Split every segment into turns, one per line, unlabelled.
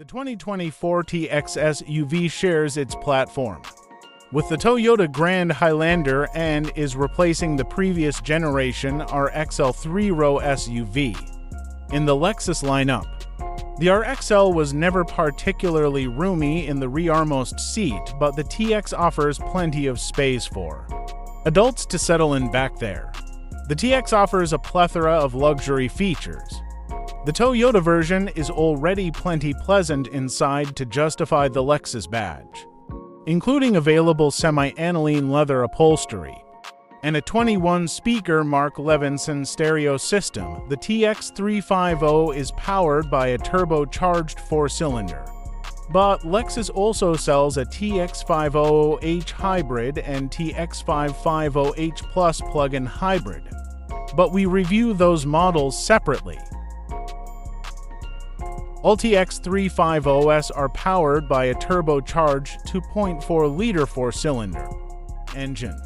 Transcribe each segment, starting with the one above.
The 2024 TX SUV shares its platform with the Toyota Grand Highlander and is replacing the previous generation RXL 3-row SUV in the Lexus lineup. The RXL was never particularly roomy in the rearmost seat, but the TX offers plenty of space for adults to settle in back there. The TX offers a plethora of luxury features. The Toyota version is already plenty pleasant inside to justify the Lexus badge, including available semi-aniline leather upholstery and a 21-speaker Mark Levinson stereo system. The TX350 is powered by a turbocharged 4-cylinder, but Lexus also sells a TX500H hybrid and TX550H Plus plug-in hybrid, but we review those models separately. All TX350s are powered by a turbocharged 2.4-liter 4-cylinder engine.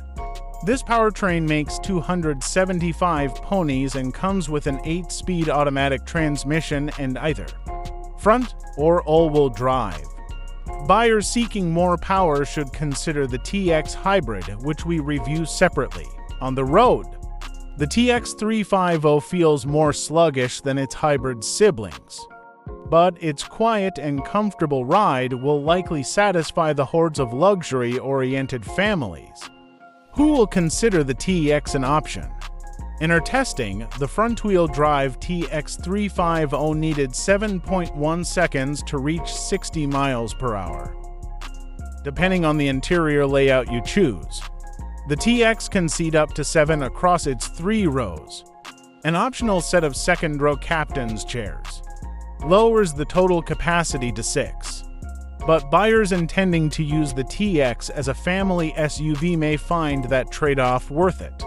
This powertrain makes 275 ponies and comes with an 8-speed automatic transmission and either front or all-wheel drive. Buyers seeking more power should consider the TX Hybrid, which we review separately. On the road, the TX350 feels more sluggish than its hybrid siblings, but its quiet and comfortable ride will likely satisfy the hordes of luxury-oriented families who will consider the TX an option. In our testing, the front-wheel drive TX350 needed 7.1 seconds to reach 60 miles per hour. Depending on the interior layout you choose, the TX can seat up to 7 across its 3 rows. An optional set of second-row captain's chairs lowers the total capacity to 6. But buyers intending to use the TX as a family SUV may find that trade-off worth it.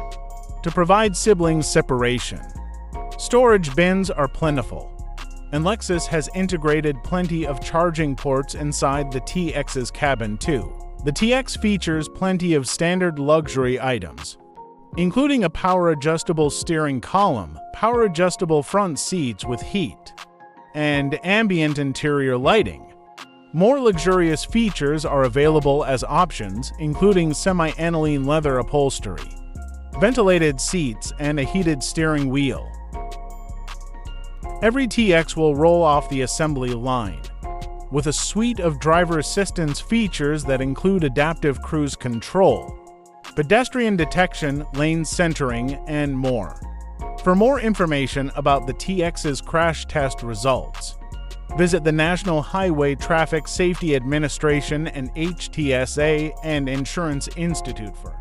To provide siblings separation, storage bins are plentiful, and Lexus has integrated plenty of charging ports inside the TX's cabin too. The TX features plenty of standard luxury items, including a power-adjustable steering column, power-adjustable front seats with heat, and ambient interior lighting. More luxurious features are available as options, including semi-aniline leather upholstery, ventilated seats, and a heated steering wheel. Every TX will roll off the assembly line with a suite of driver assistance features that include adaptive cruise control, pedestrian detection, lane centering, and more. For more information about the TX's crash test results, visit the National Highway Traffic Safety Administration and HTSA and Insurance Institute for